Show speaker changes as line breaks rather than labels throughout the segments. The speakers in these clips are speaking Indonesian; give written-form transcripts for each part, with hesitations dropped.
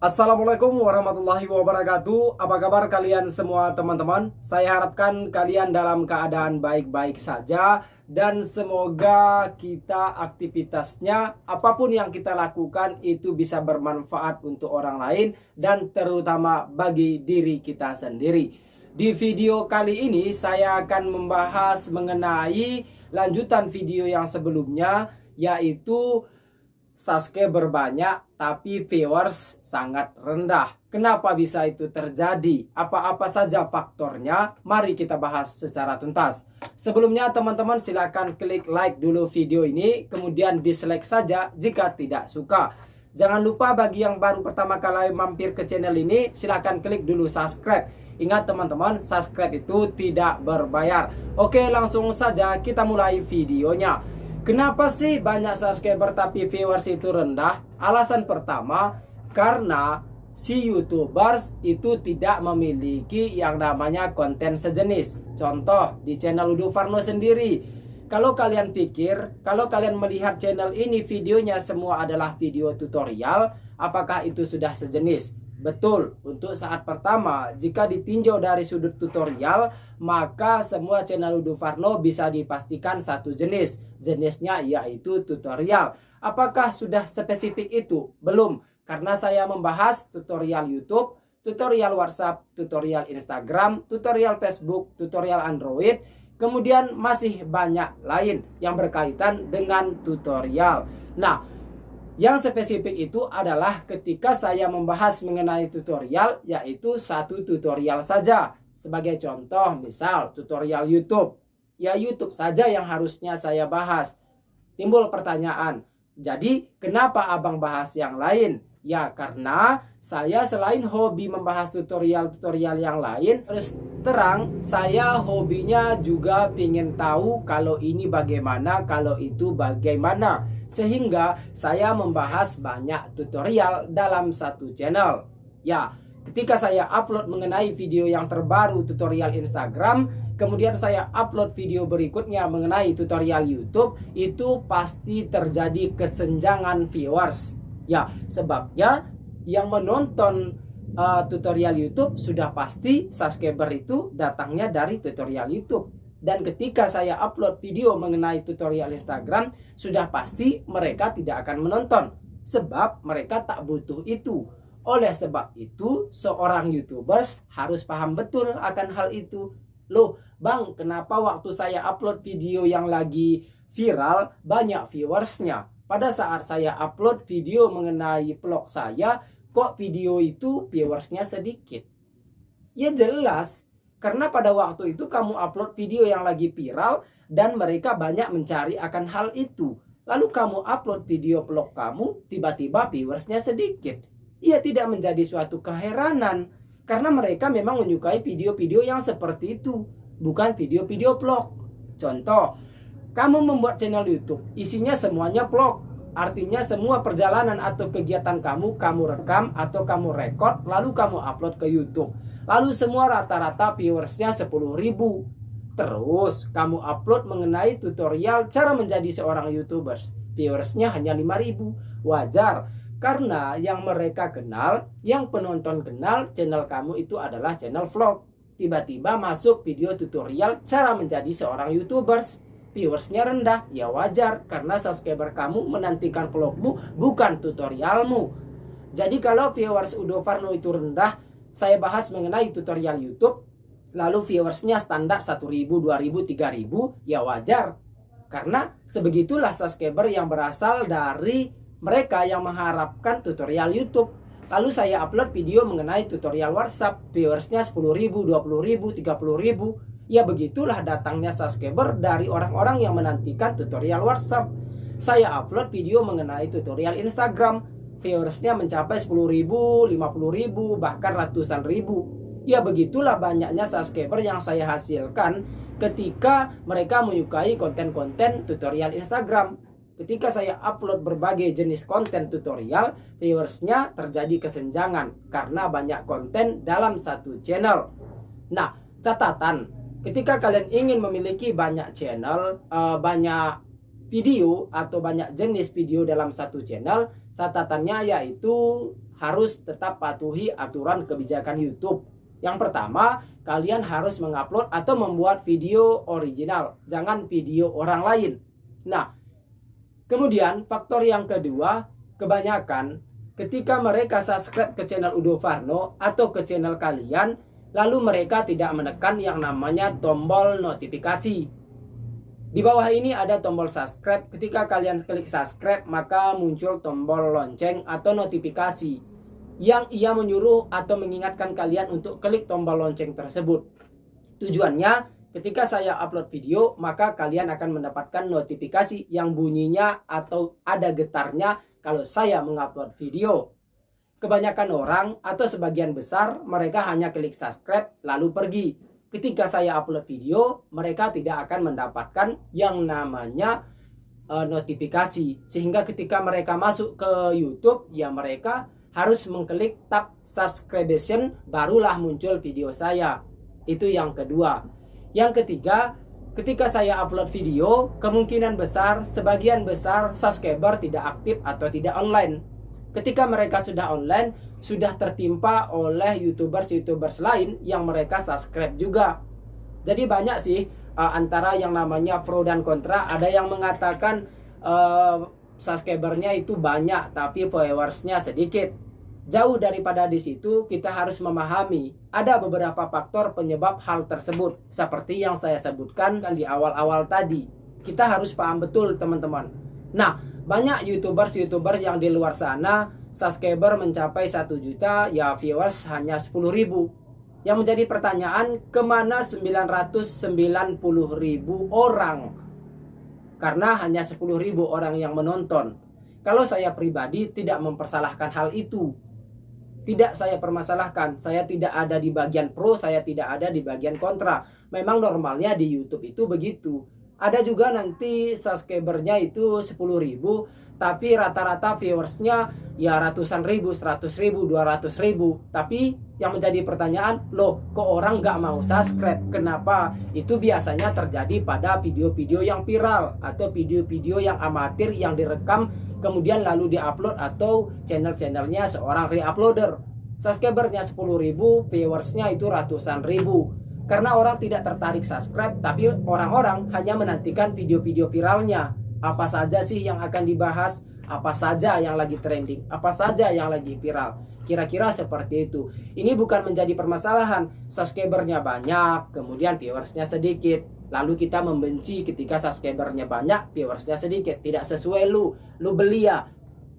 Assalamualaikum warahmatullahi wabarakatuh. Apa kabar kalian semua teman-teman? Saya harapkan kalian dalam keadaan baik-baik saja. Dan semoga kita aktivitasnya, apapun yang kita lakukan itu bisa bermanfaat untuk orang lain. Dan terutama bagi diri kita sendiri. Di video kali ini saya akan membahas mengenai lanjutan video yang sebelumnya, yaitu subscriber banyak tapi viewers sangat rendah. Kenapa bisa itu terjadi? Apa-apa saja faktornya? Mari kita bahas secara tuntas. Sebelumnya teman-teman silakan klik like dulu video ini, kemudian dislike saja jika tidak suka. Jangan lupa bagi yang baru pertama kali mampir ke channel ini, silakan klik dulu subscribe. Ingat teman-teman, subscribe itu tidak berbayar. Oke, langsung saja kita mulai videonya. Kenapa sih banyak subscriber tapi viewers itu rendah? Alasan pertama, karena si YouTubers itu tidak memiliki yang namanya konten sejenis. Contoh, di channel Udo Farno sendiri. Kalau kalian pikir, kalau kalian melihat channel ini videonya semua adalah video tutorial, apakah itu sudah sejenis? Betul, untuk saat pertama, jika ditinjau dari sudut tutorial, maka semua channel Udo Farno bisa dipastikan satu jenis. Jenisnya yaitu tutorial. Apakah sudah spesifik itu? Belum, karena saya membahas tutorial YouTube, tutorial WhatsApp, tutorial Instagram, tutorial Facebook, tutorial Android, kemudian masih banyak lain yang berkaitan dengan tutorial. Nah, yang spesifik itu adalah ketika saya membahas mengenai tutorial, yaitu satu tutorial saja. Sebagai contoh, misal tutorial YouTube. Ya YouTube saja yang harusnya saya bahas. Timbul pertanyaan, jadi kenapa abang bahas yang lain? Ya karena saya selain hobi membahas tutorial-tutorial yang lain, terus terang saya hobinya juga ingin tahu kalau ini bagaimana, kalau itu bagaimana. Sehingga saya membahas banyak tutorial dalam satu channel. Ya, ketika saya upload mengenai video yang terbaru tutorial Instagram, kemudian saya upload video berikutnya mengenai tutorial YouTube, itu pasti terjadi kesenjangan viewers. Ya, sebabnya yang menonton tutorial YouTube sudah pasti subscriber itu datangnya dari tutorial YouTube. Dan ketika saya upload video mengenai tutorial Instagram, sudah pasti mereka tidak akan menonton. Sebab mereka tak butuh itu. Oleh sebab itu, seorang YouTubers harus paham betul akan hal itu. Loh, Bang, kenapa waktu saya upload video yang lagi viral, banyak viewersnya? Pada saat saya upload video mengenai vlog saya, kok video itu viewersnya sedikit? Ya jelas, karena pada waktu itu kamu upload video yang lagi viral dan mereka banyak mencari akan hal itu. Lalu kamu upload video vlog kamu, tiba-tiba viewersnya sedikit. Ia tidak menjadi suatu keheranan, karena mereka memang menyukai video-video yang seperti itu, bukan video-video vlog. Contoh, kamu membuat channel YouTube, isinya semuanya vlog. Artinya semua perjalanan atau kegiatan kamu rekam atau kamu rekod, lalu kamu upload ke YouTube. Lalu semua rata-rata viewersnya 10.000. Terus kamu upload mengenai tutorial cara menjadi seorang YouTubers, viewersnya hanya 5.000. Wajar, karena yang mereka kenal, yang penonton kenal channel kamu itu adalah channel vlog. Tiba-tiba masuk video tutorial cara menjadi seorang YouTubers, viewersnya rendah. Ya wajar, karena subscriber kamu menantikan vlogmu, bukan tutorialmu. Jadi kalau viewers Udo Farno itu rendah, saya bahas mengenai tutorial YouTube, lalu viewersnya standar 1.000, 2.000, 3.000, ya wajar. Karena sebegitulah subscriber yang berasal dari mereka yang mengharapkan tutorial YouTube. Lalu saya upload video mengenai tutorial WhatsApp, viewersnya 10.000, 20.000, 30.000. Ya begitulah datangnya subscriber dari orang-orang yang menantikan tutorial WhatsApp. Saya upload video mengenai tutorial Instagram, viewersnya mencapai 10.000, 50.000, bahkan ratusan ribu. Ya begitulah banyaknya subscriber yang saya hasilkan ketika mereka menyukai konten-konten tutorial Instagram. Ketika saya upload berbagai jenis konten tutorial, viewersnya terjadi kesenjangan karena banyak konten dalam satu channel. Nah, catatan, ketika kalian ingin memiliki banyak channel, banyak video atau banyak jenis video dalam satu channel, catatannya yaitu harus tetap patuhi aturan kebijakan YouTube. Yang pertama, kalian harus mengupload atau membuat video original, jangan video orang lain. Nah, kemudian faktor yang kedua, kebanyakan ketika mereka subscribe ke channel Udo Farno atau ke channel kalian, lalu mereka tidak menekan yang namanya tombol notifikasi. Di bawah ini ada tombol subscribe. Ketika kalian klik subscribe, maka muncul tombol lonceng atau notifikasi yang ia menyuruh atau mengingatkan kalian untuk klik tombol lonceng tersebut. Tujuannya, ketika saya upload video, maka kalian akan mendapatkan notifikasi yang bunyinya atau ada getarnya kalau saya mengupload video. Kebanyakan orang atau sebagian besar mereka hanya klik subscribe lalu pergi. Ketika saya upload video, mereka tidak akan mendapatkan yang namanya notifikasi. Sehingga ketika mereka masuk ke YouTube, ya mereka harus mengklik tab subscription, barulah muncul video saya. Itu yang kedua. Yang ketiga, ketika saya upload video, kemungkinan besar, sebagian besar subscriber tidak aktif atau tidak online. Ketika mereka sudah online, sudah tertimpa oleh YouTubers lain yang mereka subscribe juga. Jadi banyak sih antara yang namanya pro dan kontra. Ada yang mengatakan subscribernya itu banyak tapi followersnya sedikit. Jauh daripada di situ, kita harus memahami ada beberapa faktor penyebab hal tersebut. Seperti yang saya sebutkan di awal-awal tadi. Kita harus paham betul teman-teman. Nah, banyak YouTubers yang di luar sana subscriber mencapai 1 juta, ya viewers hanya 10.000. Yang menjadi pertanyaan, kemana 990.000 orang? Karena hanya 10.000 orang yang menonton. Kalau saya pribadi tidak mempersalahkan hal itu. Tidak saya permasalahkan. Saya tidak ada di bagian pro, saya tidak ada di bagian kontra. Memang normalnya di YouTube itu begitu. Ada juga nanti subscribernya itu 10.000, tapi rata-rata viewersnya ya ratusan ribu, 100.000, 200.000. Tapi yang menjadi pertanyaan, loh kok orang nggak mau subscribe? Kenapa? Itu biasanya terjadi pada video-video yang viral atau video-video yang amatir yang direkam kemudian lalu diupload atau channel-channelnya seorang reuploader. Subscribernya 10.000, viewersnya itu ratusan ribu. Karena orang tidak tertarik subscribe, tapi orang-orang hanya menantikan video-video viralnya. Apa saja sih yang akan dibahas? Apa saja yang lagi trending? Apa saja yang lagi viral? Kira-kira seperti itu. Ini bukan menjadi permasalahan. Subscribernya banyak, kemudian viewersnya sedikit. Lalu kita membenci ketika subscribernya banyak, viewersnya sedikit. Tidak sesuai lu beli ya.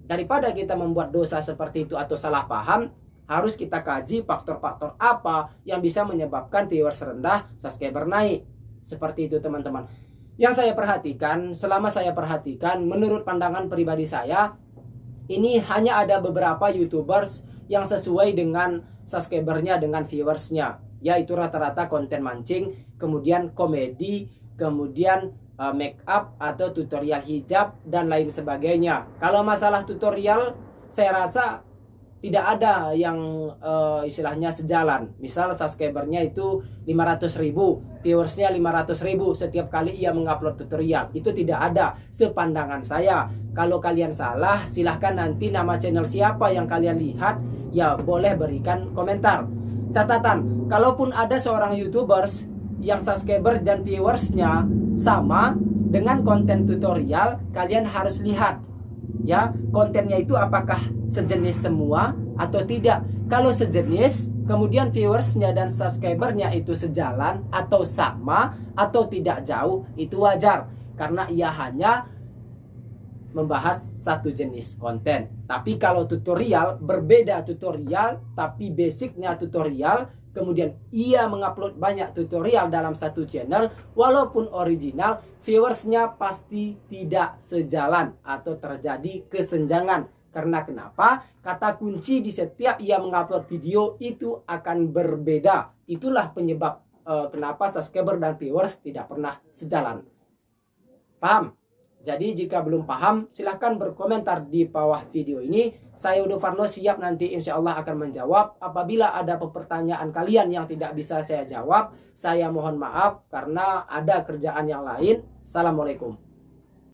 Daripada kita membuat dosa seperti itu atau salah paham, harus kita kaji faktor-faktor apa yang bisa menyebabkan viewers rendah, subscriber naik. Seperti itu teman-teman. Yang saya perhatikan, selama saya perhatikan, menurut pandangan pribadi saya, ini hanya ada beberapa YouTubers yang sesuai dengan subscribernya, dengan viewersnya. Yaitu rata-rata konten mancing, kemudian komedi, kemudian make up atau tutorial hijab, dan lain sebagainya. Kalau masalah tutorial, saya rasa tidak ada yang istilahnya sejalan. Misal subscribernya itu 500.000, viewersnya 500.000 setiap kali ia mengupload tutorial. Itu tidak ada sepandangan saya. Kalau kalian salah, silahkan nanti nama channel siapa yang kalian lihat, ya boleh berikan komentar. Catatan, kalaupun ada seorang YouTubers yang subscriber dan viewersnya sama dengan konten tutorial, kalian harus lihat ya kontennya itu apakah sejenis semua atau tidak. Kalau sejenis, kemudian viewersnya dan subscribernya itu sejalan atau sama atau tidak jauh, itu wajar karena ia hanya membahas satu jenis konten. Tapi kalau tutorial, berbeda tutorial tapi basicnya tutorial, kemudian ia mengupload banyak tutorial dalam satu channel, walaupun original, viewersnya pasti tidak sejalan atau terjadi kesenjangan. Karena kenapa? Kata kunci di setiap ia mengupload video itu akan berbeda. Itulah penyebab kenapa subscriber dan viewers tidak pernah sejalan. Paham? Jadi jika belum paham, silahkan berkomentar di bawah video ini. Saya Udo Farno siap nanti insya Allah akan menjawab. Apabila ada pertanyaan kalian yang tidak bisa saya jawab, saya mohon maaf karena ada kerjaan yang lain. Assalamualaikum.